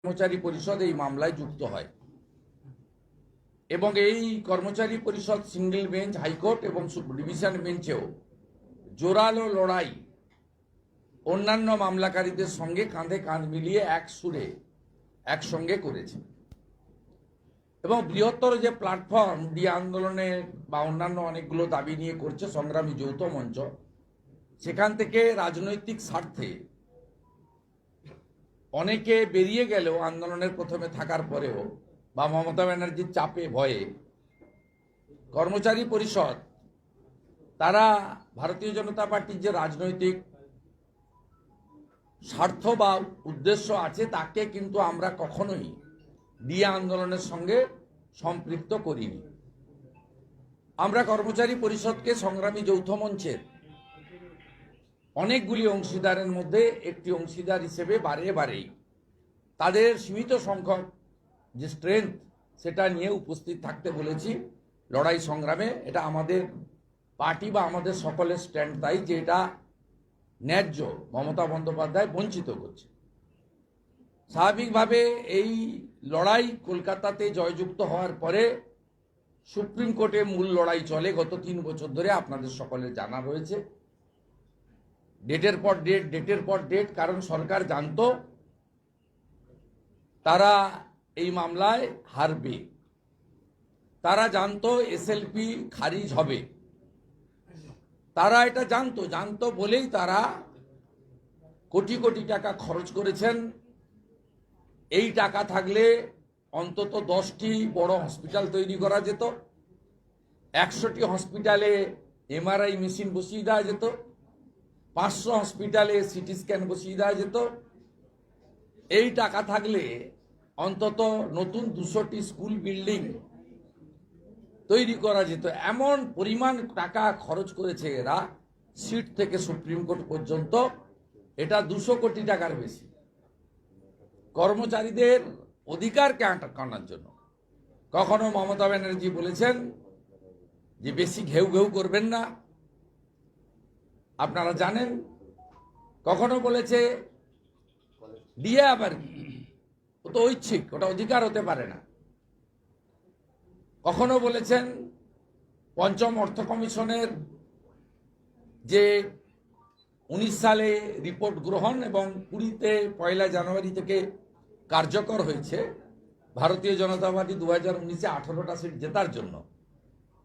কর্মচারী পরিষদ এই মামলায় যুক্ত হয় এবং এই কর্মচারী পরিষদ সিঙ্গেল বেঞ্চ, হাইকোর্ট এবং ডিভিশন বেঞ্চেও জোরালো লড়াই অন্যান্য মামলাকারীদের সঙ্গে কাঁধে কাঁধ মিলিয়ে এক সুরে একসঙ্গে করেছে এবং বৃহত্তর যে প্ল্যাটফর্ম দিয়ে আন্দোলনে বা অন্যান্য অনেকগুলো দাবি নিয়ে করছে সংগ্রামী যৌথ মঞ্চ, সেখান থেকে রাজনৈতিক স্বার্থে অনেকে বেরিয়ে গেলেও আন্দোলনের প্রথমে থাকার পরেও বা মমতা ব্যানার্জির চাপে ভয়ে কর্মচারী পরিষদ তারা ভারতীয় জনতা পার্টির যে রাজনৈতিক স্বার্থ বা উদ্দেশ্য আছে তাকে কিন্তু আমরা কখনোই ডিএ আন্দোলনের সঙ্গে সম্পৃক্ত করিনি। আমরা কর্মচারী পরিষদকে সংগ্রামী যৌথ মঞ্চের অনেকগুলি অংশীদারের মধ্যে একটি অংশীদার হিসেবে বারেই তাদের সীমিত সংখ্যক যে স্ট্রেংথ সেটা নিয়ে উপস্থিত থাকতে বলেছি লড়াই সংগ্রামে। এটা আমাদের পার্টি বা আমাদের সকলের স্ট্যান্ড তাই যে এটা ন্যায্য মমতা বন্দ্যোপাধ্যায় বঞ্চিত করছে। স্বাভাবিকভাবে এই লড়াই কলকাতাতে জয়যুক্ত হওয়ার পরে সুপ্রিম কোর্টে মূল লড়াই চলে গত 3 বছর ধরে, আপনাদের সকলের জানা রয়েছে। ডেটের পর ডেট, কারণ সরকার জানতো তারা এই মামলায় হারবে, তারা জানতো এসএলপি খারিজ হবে, তারা এটা জানতো বলেই তারা কোটি কোটি টাকা খরচ করেছেন। এই টাকা থাকলে অন্তত 10টি বড় হসপিটাল তৈরি করা যেত, 100টি হসপিটালে এমআরআই মেশিন বসিয়ে দেওয়া যেত, 500 হসপিটালে সিটি স্ক্যান বসিয়ে দেওয়া যেত। এই টাকা থাকলে অন্তত নতুন 200টি স্কুল বিল্ডিং তৈরি করা যেত। এমন পরিমাণ টাকা খরচ করেছে এরা, সিট থেকে সুপ্রিম কোর্ট পর্যন্ত। এটা 200 কোটি টাকার বেশি কর্মচারীদের অধিকারকে আটকানোর জন্য। কখনো মমতা ব্যানার্জি বলেছেন যে বেশি ঘেউ ঘেউ করবেন না, আপনারা জানেন। কখনো বলেছে দিয়ে আবার ও তো ঐচ্ছিক, ওটা অধিকার হতে পারে না। কখনো বলেছেন পঞ্চম অর্থ কমিশনের যে 19 সালে রিপোর্ট গ্রহণ এবং 20তে 1 জানুয়ারি থেকে কার্যকর হয়েছে, ভারতীয় জনতা পার্টি 2019-এ 18টা সিট জেতার জন্য।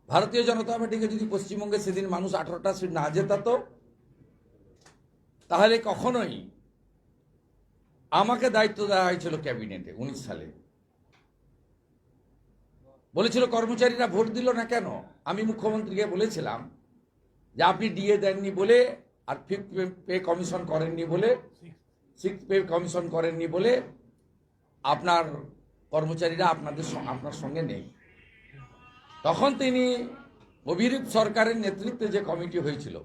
ভারতীয় জনতা পার্টিকে যদি পশ্চিমবঙ্গে সেদিন মানুষ 18টা সিট না জেতাতো তাহলে কখনোই আমাকে দায়িত্ব দেওয়া হয়েছিল ক্যাবিনেটে 19 সালে। বলেছিল কর্মচারীরা ভোট দিল না কেন? আমি মুখ্যমন্ত্রীকে বলেছিলাম যে আপনি ডিএ দেননি বলে আর 5th পে কমিশন করেননি বলে, 6th পে কমিশন করেননি বলে আপনার কর্মচারীরা আপনার সঙ্গে নেই। তখন তিনি অভিরূপ সরকারের নেতৃত্বে যে কমিটি হয়েছিল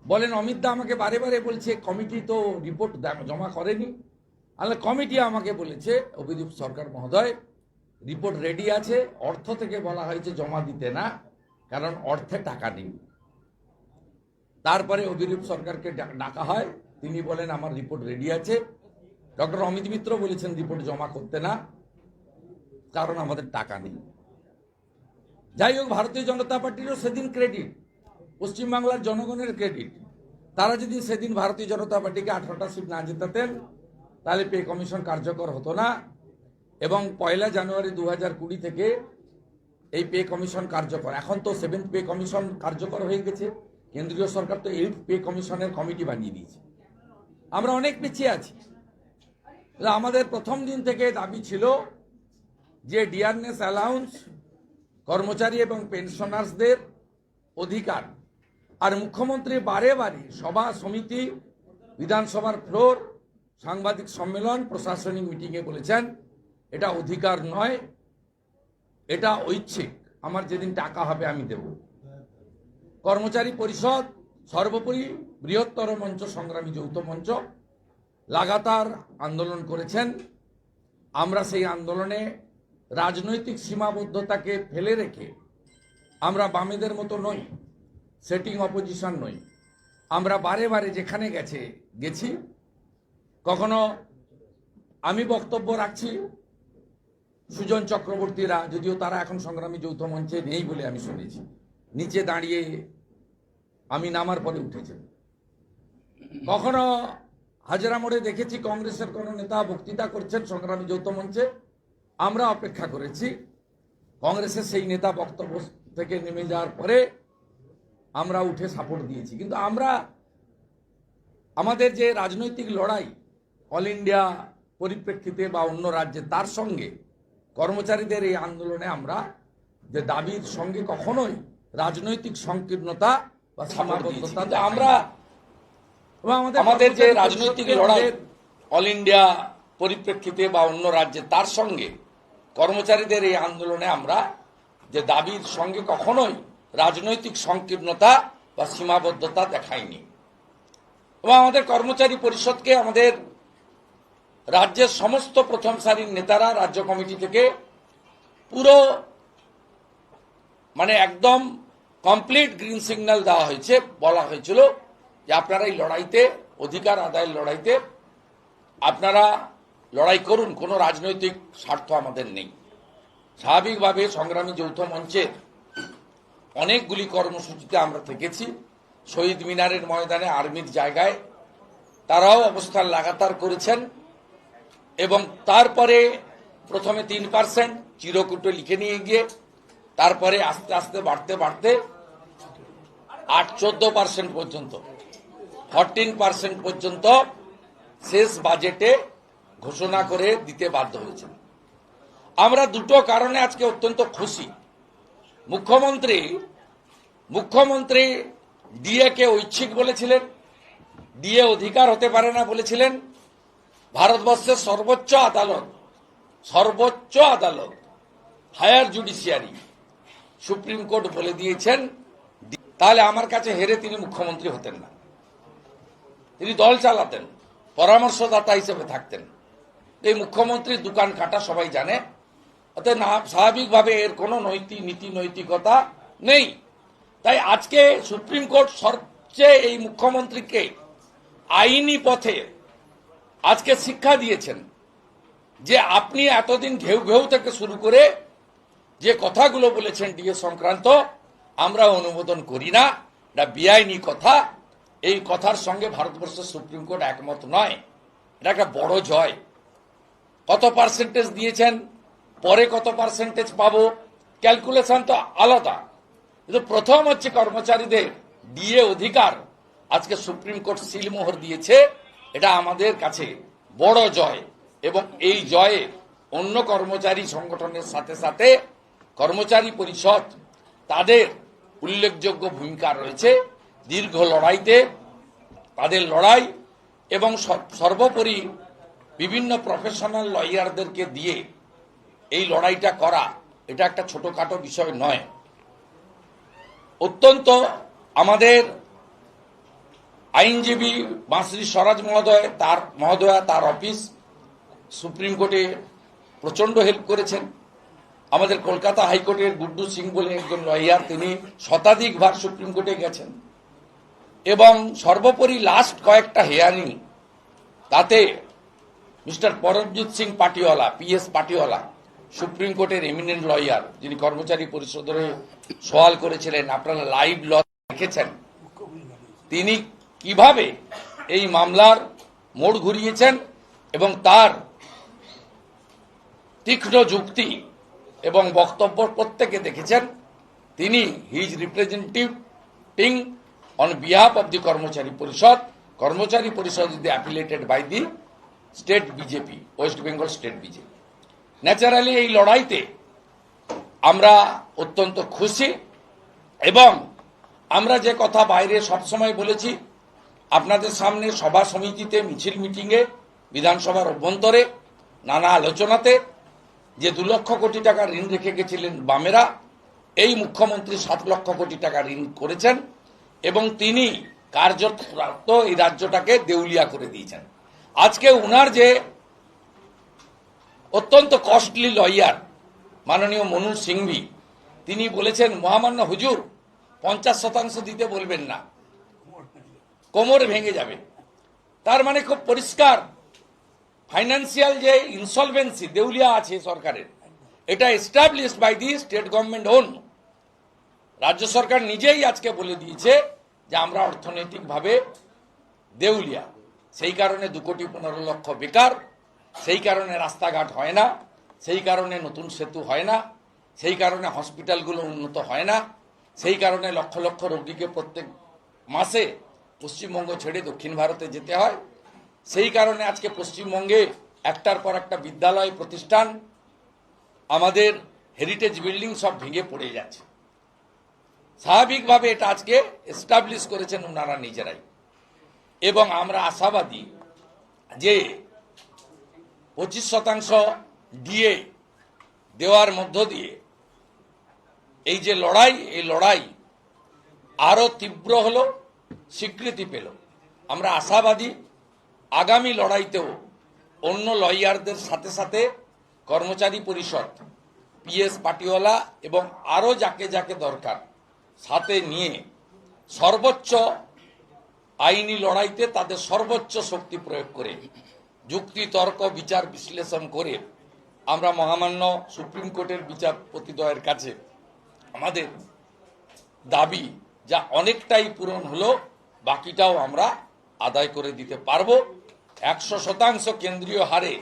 বলেন, অমিত দা আমাকে বারে বলছে কমিটি তো রিপোর্ট জমা করেনি। তাহলে কমিটি আমাকে বলেছে অভিরূপ সরকার মহোদয় রিপোর্ট রেডি আছে, অর্থ থেকে বলা হয়েছে জমা দিতে না, কারণ অর্থে টাকা নেই। তারপরে অভিরূপ সরকারকে ডাকা হয়, তিনি বলেন আমার রিপোর্ট রেডি আছে। ডক্টর অমিত মিত্র বলেছেন রিপোর্ট জমা করতে না, কারণ আমাদের টাকা নেই। যাই হোক, ভারতীয় জনতা পার্টিরও সেদিন ক্রেডিট, পশ্চিমবাংলার জনগণের ক্রেডিট। তারা যদি সেদিন ভারতীয় জনতা পার্টিকে 18টা সিট না জেতাতেন তাহলে পে কমিশন কার্যকর হতো না এবং 1 জানুয়ারি 2020 থেকে এই পে কমিশন কার্যকর। এখন তো 7th পে কমিশন কার্যকর হয়ে গেছে, কেন্দ্রীয় সরকার তো 8th পে কমিশনের কমিটি বানিয়ে দিয়েছে। আমরা অনেক পিছিয়ে আছি। আমাদের প্রথম দিন থেকে দাবি ছিল যে ডিয়ারনেস অ্যালাউন্স কর্মচারী এবং পেনশনার্সদের অধিকার। আর মুখ্যমন্ত্রী বারে সভা সমিতি, বিধানসভার ফ্লোর, সাংবাদিক সম্মেলন, প্রশাসনিক মিটিংয়ে বলেছেন এটা অধিকার নয়, এটা ঐচ্ছিক, আমার যেদিন টাকা হবে আমি দেব। কর্মচারী পরিষদ সর্বোপরি বৃহত্তর মঞ্চ সংগ্রামী যৌথ মঞ্চ লাগাতার আন্দোলন করেছেন। আমরা সেই আন্দোলনে রাজনৈতিক সীমাবদ্ধতাকে ফেলে রেখে আমরা বামেদের মতো নই, সেটিং অপোজিশন নই। আমরা বারে যেখানে গেছি, কখনো আমি বক্তব্য রাখছি, সুজন চক্রবর্তীরা, যদিও তারা এখন সংগ্রামী যৌথ মঞ্চে নেই বলে আমি শুনেছি, নিচে দাঁড়িয়ে আমি নামার পরে উঠেছেন। কখনো হাজরা মোড়ে দেখেছি কংগ্রেসের কোনো নেতা বক্তৃতা করছেন সংগ্রামী যৌথ মঞ্চে, আমরা অপেক্ষা করেছি কংগ্রেসের সেই নেতা বক্তব্য থেকে নেমে যাওয়ার পরে আমরা উঠে সাপোর্ট দিয়েছি। কিন্তু আমরা আমাদের যে রাজনৈতিক লড়াই অল ইন্ডিয়া পরিপ্রেক্ষিতে বা অন্য রাজ্যে, তার সঙ্গে কর্মচারীদের এই আন্দোলনে আমরা যে দাবির সঙ্গে কখনোই রাজনৈতিক সংকীর্ণতা বা সীমাবদ্ধতা, আমরা আমাদের যে রাজনৈতিক লড়াই অল ইন্ডিয়া পরিপ্রেক্ষিতে বা অন্য রাজ্যে, তার সঙ্গে কর্মচারীদের এই আন্দোলনে আমরা যে দাবির সঙ্গে কখনোই রাজনৈতিক সংকীর্ণতা বা সীমাবদ্ধতা দেখাইনি। এবং আমাদের কর্মচারী পরিষদকে আমাদের রাজ্যের সমস্ত প্রথম সারির নেতারা রাজ্য কমিটি থেকে পুরো একদম কমপ্লিট গ্রিন সিগন্যাল দেওয়া হয়েছে। বলা হয়েছিল যে আপনারা এই লড়াইতে, অধিকার আদায়ের লড়াইতে আপনারা লড়াই করুন, কোনো রাজনৈতিক স্বার্থ আমাদের নেই। স্বাভাবিকভাবে সংগ্রামী যৌথ মঞ্চের অনেকগুলি কর্মসূচিতে আমরা থেকেছি। শহীদ মিনারের ময়দানে, আর্মির জায়গায় তারাও অবস্থান লাগাতার করেছেন। এবং তারপরে প্রথমে 3% চিরকুটে লিখে নিয়ে গিয়ে তারপরে আস্তে আস্তে বাড়তে বাড়তে 14% পর্যন্ত, 14% পর্যন্ত শেষ বাজেটে ঘোষণা করে দিতে বাধ্য হয়েছেন। আমরা দুটো কারণে আজকে অত্যন্ত খুশি। মুখ্যমন্ত্রী ডিএ কে ঐচ্ছিক বলেছিলেন, ডিএ অধিকার হতে পারে না বলেছিলেন। ভারতবর্ষের সর্বোচ্চ আদালত হায়ার জুডিশিয়ারি সুপ্রিম কোর্ট বলে দিয়েছেন, তাহলে আমার কাছে হেরে তিনি মুখ্যমন্ত্রী হতেন না, তিনি দল চালাতেন, পরামর্শদাতা হিসেবে থাকতেন। এই মুখ্যমন্ত্রীর দোকান কাটা সবাই জানে। অতএব স্বাভাবিকভাবে এর কোনো নীতি নৈতিকতা নেই। তাই আজকে সুপ্রিম কোর্ট সবচেয়ে এই মুখ্যমন্ত্রীকে আইনি পথে আজকে শিক্ষা দিয়েছেন যে আপনি এতদিন ঘেউ ঘেউ থেকে শুরু করে যে কথাগুলো বলেছেন ডিএ সংক্রান্ত, আমরা অনুমোদন করি না, এটা বেআইনি কথা। এই কথার সঙ্গে ভারতবর্ষের সুপ্রিম কোর্ট একমত নয়। এটা একটা বড় জয়। কত পার্সেন্টেজ দিয়েছেন, পরে কত পার্সেন্টেজ পাবো, ক্যালকুলেশন তো আলাদা। কিন্তু প্রথম হচ্ছে কর্মচারীদের ডিএ অধিকার আজকে সুপ্রিম কোর্ট সিলমোহর দিয়েছে, এটা আমাদের কাছে বড় জয়। এবং এই জয়ে অন্য কর্মচারী সংগঠনের সাথে সাথে কর্মচারী পরিষদ, তাদের উল্লেখযোগ্য ভূমিকা রয়েছে দীর্ঘ লড়াইতে। তাদের লড়াই এবং সর্বোপরি বিভিন্ন প্রফেশনাল লয়ারদেরকে দিয়ে এই লড়াইটা করা, এটা একটা ছোটখাটো বিষয় নয়। অত্যন্ত আমাদের আইনজীবী বাঁশরী স্বরাজ মহোদয়া তার অফিস সুপ্রিম কোর্টে প্রচন্ড হেল্প করেছেন। আমাদের কলকাতা হাইকোর্টের গুড্ডু সিং বলে একজন লয়ার, তিনি শতাধিকবার সুপ্রিম কোর্টে গেছেন। এবং সর্বোপরি লাস্ট কয়েকটা হিয়ারিং, তাতে mister Paramjit Singh Patiwala, PS Patiwala, supreme কোর্টের এমিনেন্ট লয়ার, যিনি কর্মচারী পরিষদের সওয়াল করেছিলেন, আপনারা লাইভ ল দেখেছেন, তিনি কিভাবে এই মামলার মোড় ঘুরিয়েছেন এবং তার তীক্ষ্ণ যুক্তি এবং বক্তব্য প্রত্যেকে দেখেছেন। তিনি his representing on behalf of the কর্মচারী পরিষদ is affiliated by the state BJP, West Bengal state BJP. Naturally এই লড়াইতে আমরা অত্যন্ত খুশি। এবং আমরা যে কথা বাইরে সবসময় বলেছি, আপনাদের সামনে সভা সমিতিতে, মিছিল মিটিংয়ে, বিধানসভার অভ্যন্তরে, নানা আলোচনাতে, যে 2 লক্ষ কোটি টাকা ঋণ রেখে গেছিলেন বামেরা, এই মুখ্যমন্ত্রী 7 লক্ষ কোটি টাকা ঋণ করেছেন এবং তিনি কার্যত এই রাজ্যটাকে দেউলিয়া করে দিয়েছেন। আজকে উনার যে অত্যন্ত কস্টলি লয়ার মাননীয় মনু সিংভি, তিনি বলেছেন মহামান্য হুজুর 50% দিতে বলবেন না, কোমর ভেঙে যাবে। তার মানে খুব পরিষ্কার ফাইন্যান্সিয়াল যে ইনসলভেন্সি দেউলিয়া আছে সরকারের, এটা established by the state government own. রাজ্য সরকার নিজেই আজকে বলে দিয়েছে যে আমরা অর্থনৈতিকভাবে দেউলিয়া, সেই কারণে 2,15,00,000 বেকার, সেই কারণে রাস্তাঘাট হয় না, সেই কারণে নতুন সেতু হয় না, সেই কারণে হসপিটালগুলো উন্নত হয় না, সেই কারণে লক্ষ লক্ষ রোগীকে প্রত্যেক মাসে পশ্চিমবঙ্গ ছেড়ে দক্ষিণ ভারতে যেতে হয়, সেই কারণে আজকে পশ্চিমবঙ্গে একটার পর একটা বিদ্যালয় প্রতিষ্ঠান, আমাদের হেরিটেজ বিল্ডিং সব ভেঙে পড়ে যাচ্ছে। স্বাভাবিকভাবে এটা আজকে এস্টাবলিশ করেছেন ওনারা নিজেরাই, এবং আমরা আশাবাদী যে 25% ডিএ দেওয়ার মধ্য দিয়ে এই যে লড়াই, এই লড়াই আরো তীব্র হলো, স্বীকৃতি পেল। আমরা আশাবাদী আগামী লড়াইতেও অন্য লয়ারদের সাথে সাথে কর্মচারী পরিষদ, পিএস পাটিওয়ালা এবং আরো যাকে যাকে দরকার সাথে নিয়ে সর্বোচ্চ আইনি লড়াইতে তাদের সর্বোচ্চ শক্তি প্রয়োগ করে, যুক্তি তর্ক বিচার বিশ্লেষণ করে আমরা মহামান্য সুপ্রিম কোর্টের বিচারপতিদ্বয়ের কাছে আমাদের দাবি যা অনেকটাই পূরণ হলো, বাকিটাও আমরা আদায় করে দিতে পারবো। 100% কেন্দ্রীয় হারে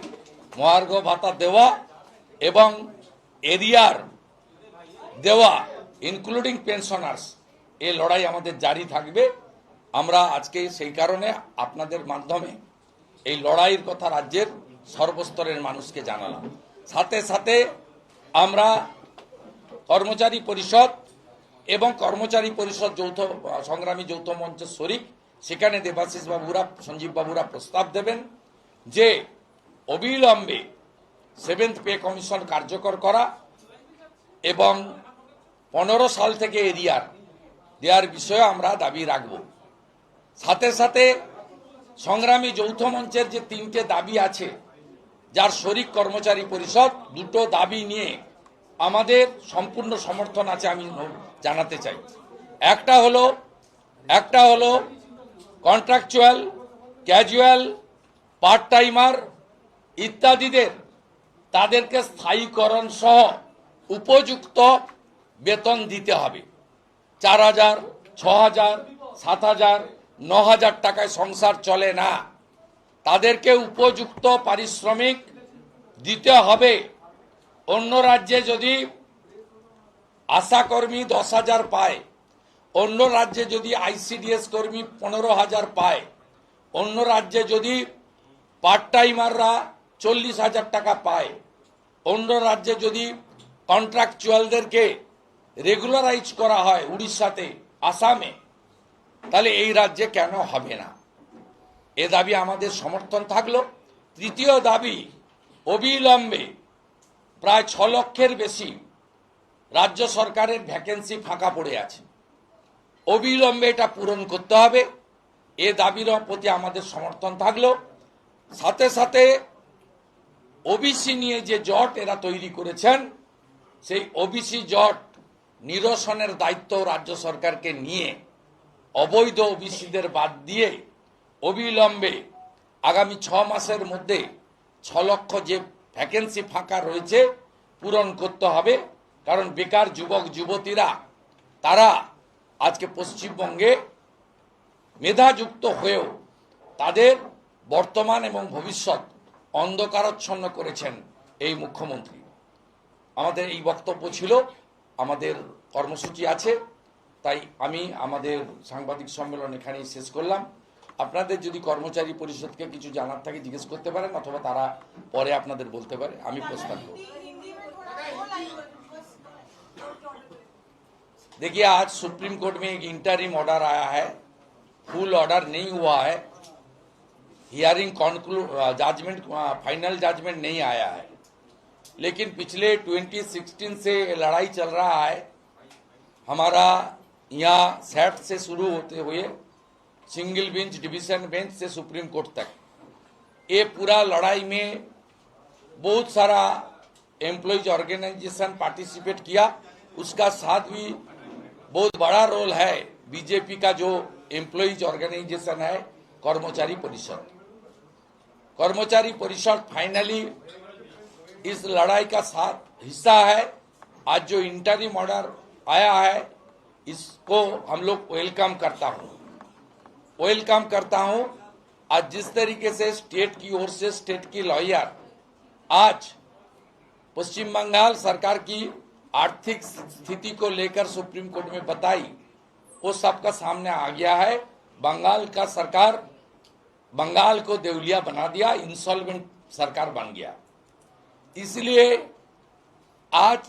মহার্ঘ ভাতা দেওয়া এবং এরিয়ার দেওয়া ইনক্লুডিং পেনশনার্স, এই লড়াই আমাদের জারি থাকবে। আমরা আজকে সেই কারণে আপনাদের মাধ্যমে এই লড়াইয়ের কথা রাজ্যের সর্বস্তরের মানুষকে জানালাম। সাথে সাথে আমরা কর্মচারী পরিষদ এবং কর্মচারী পরিষদ সংগ্রামী যৌথ মঞ্চের শরিক, সেখানে দেবাশিস বাবুরা, সঞ্জীব বাবুরা প্রস্তাব দেবেন যে অবিলম্বে 7th পে কমিশন কার্যকর করা এবং 15 সাল থেকে এরিয়ার দেওয়ার বিষয়ে আমরা দাবি রাখব। সাথে সাথে সংগ্রামী যৌথ মঞ্চের যে 3টে দাবি আছে, যার শরিক কর্মচারী পরিষদ, 2টো দাবি নিয়ে আমাদের সম্পূর্ণ সমর্থন আছে আমি জানাতে চাই। একটা হলো কন্ট্রাকচুয়াল, ক্যাজুয়াল, পার্ট টাইমার ইত্যাদিদের তাদেরকে স্থায়ীকরণ সহ উপযুক্ত বেতন দিতে হবে। 4,000, 6,000, 7,000, 9,000 টাকায় সংসার চলে না, তাদেরকে উপযুক্ত পারিশ্রমিক দিতে হবে। অন্য রাজ্যে যদি আশাকর্মী 10,000 পায়, অন্য রাজ্যে যদি আইসিডিএস কর্মী 15,000 পায়, অন্য রাজ্যে যদি পার্ট টাইমাররা 40,000 টাকা পায়, অন্য রাজ্যে যদি কন্ট্রাকচুয়ালদেরকে রেগুলারাইজ করা হয় উড়িষ্যাতে, আসামে, তাহলে এই রাজ্যে কেন হবে না? এ দাবি আমাদের সমর্থন থাকলো। তৃতীয় দাবি, অবিলম্বে প্রায় 6 লক্ষের বেশি রাজ্য সরকারের ভ্যাকেন্সি ফাঁকা পড়ে আছে, অবিলম্বে এটা পূরণ করতে হবে। এ দাবির প্রতি আমাদের সমর্থন থাকলো। সাথে সাথে ওবিসি নিয়ে যে জট এরা তৈরি করেছেন, সেই ওবিসি জট নিরসনের দায়িত্ব রাজ্য সরকারকে নিয়ে অবৈধ ওবিসিদের বাদ দিয়ে অবিলম্বে আগামী 6 মাসের মধ্যে 6 লক্ষ যে ভ্যাকেন্সি ফাঁকা রয়েছে পূরণ করতে হবে। কারণ বেকার যুবক যুবতীরা তারা আজকে পশ্চিমবঙ্গে মেধাযুক্ত হয়েও তাদের বর্তমান এবং ভবিষ্যৎ অন্ধকারাচ্ছন্ন করেছেন এই মুখ্যমন্ত্রী। আমাদের এই বক্তব্য ছিল, আমাদের কর্মসূচি আছে, তাই আমি আমাদের সাংবাদিক সম্মেলন এখানেই শেষ করলাম। আপনাদের যদি কর্মচারী পরিষদকে কিছু জানার থাকে জিজ্ঞেস করতে পারেন, অথবা তারা পরে আপনাদের বলতে পারে, আমি প্রস্তাব করব। देखिए, आज सुप्रीम कोर्ट में एक इंटरिम ऑर्डर आया है, फुल ऑर्डर नहीं हुआ है, हियरिंग जजमेंट, फाइनल जजमेंट नहीं आया है, लेकिन पिछले 2016 से लड़ाई चल रहा है हमारा। यहाँ सेट से शुरू होते हुए सिंगल बेंच, डिवीजन बेंच से सुप्रीम कोर्ट तक, ये पूरा लड़ाई में बहुत सारा एम्प्लॉयज ऑर्गेनाइजेशन पार्टिसिपेट किया। उसका साथ भी बहुत बड़ा रोल है बीजेपी का जो एम्प्लॉयज ऑर्गेनाइजेशन है कर्मचारी परिषद। कर्मचारी परिषद फाइनली इस लड़ाई का साथ हिस्सा है। आज जो इंटरिम ऑर्डर आया है इसको हम लोग वेलकम करता हूं। आज जिस तरीके से स्टेट की ओर से स्टेट की लॉयर आज पश्चिम बंगाल सरकार की आर्थिक स्थिति को लेकर सुप्रीम कोर्ट में बताई, वो सबका सामने आ गया है। बंगाल का सरकार बंगाल को देवलिया बना दिया, इंसॉल्वेंट सरकार बन गया। इसलिए आज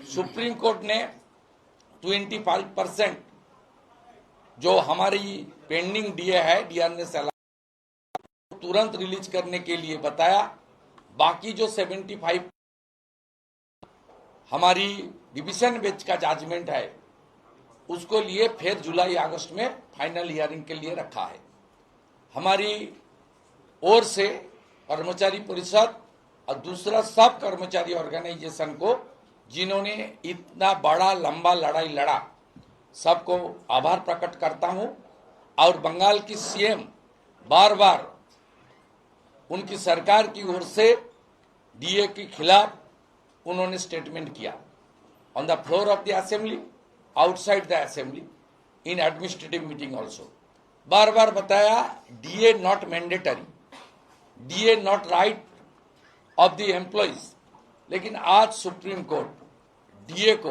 सुप्रीम कोर्ट ने 25% जो हमारी पेंडिंग डीए है, डीआरएस तुरंत रिलीज करने के लिए बताया। बाकी जो 75 हमारी डिवीजन बेंच का जजमेंट है उसको लिए फिर जुलाई अगस्त में फाइनल हियरिंग के लिए रखा है। हमारी ओर से कर्मचारी परिषद और दूसरा सब कर्मचारी ऑर्गेनाइजेशन को जिन्होंने इतना बड़ा लंबा लड़ाई लड़ा, सबको आभार प्रकट करता हूं। और बंगाल की सीएम बार बार उनकी सरकार की ओर से डीए के खिलाफ उन्होंने स्टेटमेंट किया on the floor of the assembly, outside the assembly, in administrative meeting also. बार बार बताया DA not mandatory, DA not right of the employees. लेकिन आज सुप्रीम कोर्ट डीए को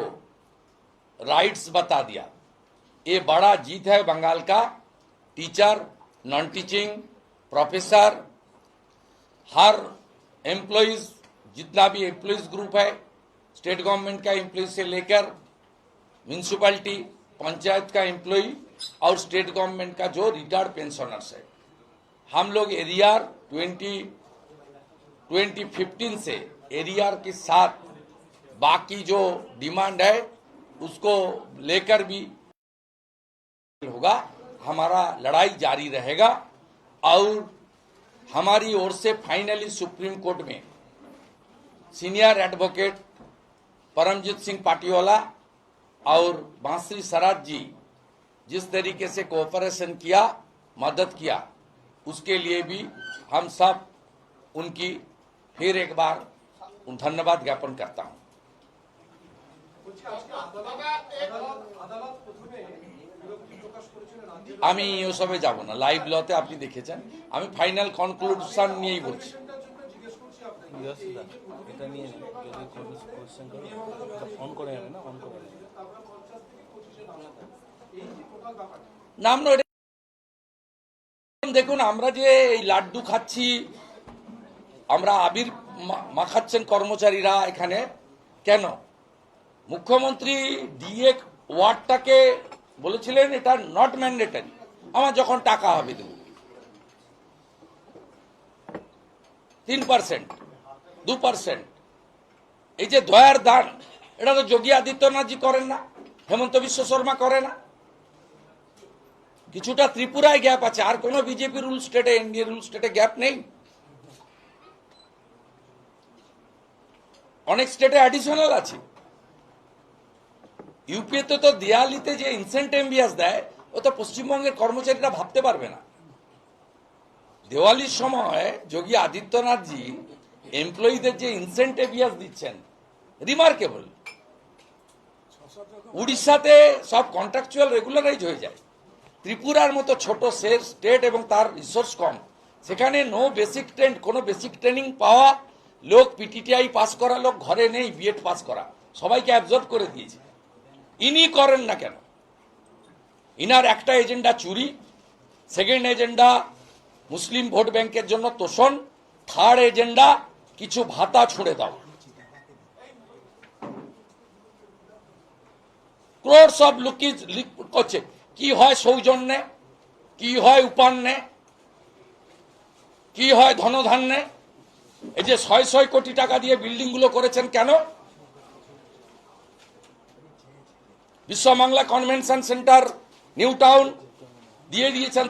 राइट्स बता दिया। ये बड़ा जीत है बंगाल का। टीचर, नॉन टीचिंग, प्रोफेसर, हर एम्प्लॉइज, जितना भी एम्प्लॉइज ग्रुप है, स्टेट गवर्नमेंट का एम्प्लॉय से लेकर म्यूनिसिपैलिटी, पंचायत का एम्प्लॉय और स्टेट गवर्नमेंट का जो रिटायर्ड पेंशनर्स है, हम लोग एरियर 2015 से एरियर के साथ बाकी जो डिमांड है उसको लेकर भी होगा। हमारा लड़ाई जारी रहेगा और हमारी ओर से फाइनली सुप्रीम कोर्ट में सीनियर एडवोकेट परमजीत सिंह पाटिवाला और बांसुरी सराज जी जिस तरीके से कोऑपरेशन किया, मदद किया, उसके लिए भी हम सब उनकी फिर एक बार धन्यवाद ज्ञापन करता हूं। আমি ওসবে যাব না, লাইভ লতে আপনি দেখেছেন। আমি ফাইনাল কনক্লুশন নিয়েই বলছি। নাম দেখুন, আমরা যে এই লাড্ডু খাচ্ছি, আমরা আবির মাখাচ্ছেন কর্মচারীরা এখানে কেন? মুখ্যমন্ত্রী ডিএ ওয়ার্ডটাকে বলেছিলেন এটা নট ম্যান্ডেটরি, আমার যখন টাকা হবে দেব। 3%, 2%, এই যে দয়ার দান, এটা তো যোগী আদিত্যনাথজি করেন না, হেমন্ত বিশ্ব শর্মা করে না। কিছুটা ত্রিপুরায় গ্যাপ আছে, আর কোন বিজেপি রুল স্টেটে, এনডিএ রুল স্টেটে গ্যাপ নেই। অনেক স্টেটে অ্যাডিশনাল আছে। ইউপিতে তো দিয়ালিতে যে ইনসেন্টিভ দেয় ও তো পশ্চিমবঙ্গের কর্মচারীরা ভাবতে পারবে না। দিওয়ালির সময় যোগী আদিত্যনাথজি এমপ্লয়ীদের যে ইনসেন্টিভ দিচ্ছেন, রিমার্কেবল। উড়িষ্যাতে সব কন্ট্রাকচুয়াল রেগুলারাইজ হয়ে যায়। ত্রিপুরার মতো ছোট স্টেট এবং তার রিসোর্স কম, সেখানে নো বেসিক ট্রেন্ড, কোনো বেসিক ট্রেনিং পাওয়া লোক, পিটিটিআই পাস করা লোক ঘরে নেই, বিএড পাস করা, সবাইকে অ্যাবজর্ব করে দিয়েছে। ইনি করেন না কেন? ইনার একটা এজেন্ডা চুরি, সেকেন্ড এজেন্ডা মুসলিম ভোট ব্যাংকের জন্য তোষণ, থার্ড এজেন্ডা কিছু ভাতা ছুঁড়ে দাও। ক্রোর্স অফ লুকিজ করছে। কি হয় সৌজন্যে, কি হয় উপান্নে, কি হয় ধনধান্যে? এই যে ৬০০ কোটি টাকা দিয়ে বিল্ডিং গুলো করেছেন কেন? বিশ্ব Bangla convention centre new town দিয়ে দিয়েছেন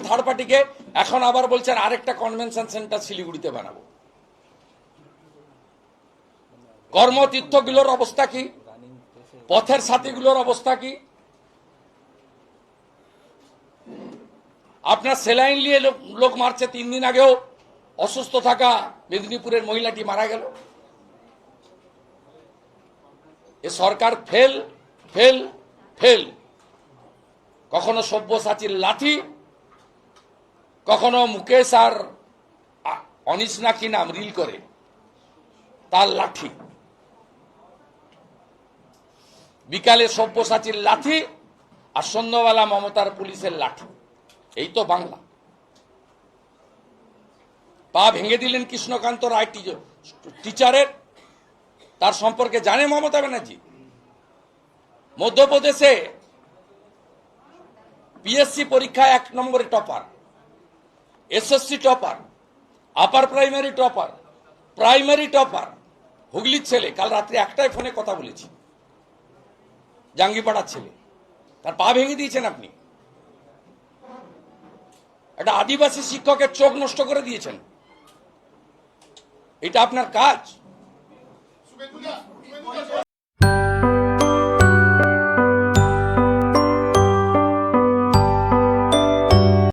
থার্ড পার্টিকে, এখন আবার বলছেন আরেকটা কনভেনশন সেন্টার শিলিগুড়িতে বানাবো। কর্মতীর্থগুলোর অবস্থা কি? পথের সাথীগুলোর অবস্থা কি? আপনার সেলাইন নিয়ে লোক মারছে, 3 দিন আগেও অসুস্থ থাকা মেদিনীপুরের মহিলাটি মারা গেল। এ সরকার ফেল ফেল ফেল। কখনো সব্যসাচীর লাঠি, কখনো মুকেশ আর অনিশ না কি নাম রিল করে তার লাঠি, বিকালে সব্যসাচীর লাঠি আর সন্ধ্যাবেলা মমতার পুলিশের লাঠি। এই তো বাংলা। পা ভেঙে দিলেন কৃষ্ণকান্ত রায় টিচারের, তার সম্পর্কে জানে মমতা ব্যানার্জি। মধ্যপ্রদেশে পিএসসি পরীক্ষায় 1 নম্বরে topper, SSC topper, upper primary topper, primary topper, হুগলির ছেলে। কাল রাত্রে 1টায় ফোনে কথা বলেছি, জাঙ্গিপাড়ার ছেলে, তার পা ভেঙে দিয়েছেন আপনি। একটা আদিবাসী শিক্ষকের চোখ নষ্ট করে দিয়েছেন। এটা আপনার কাজ?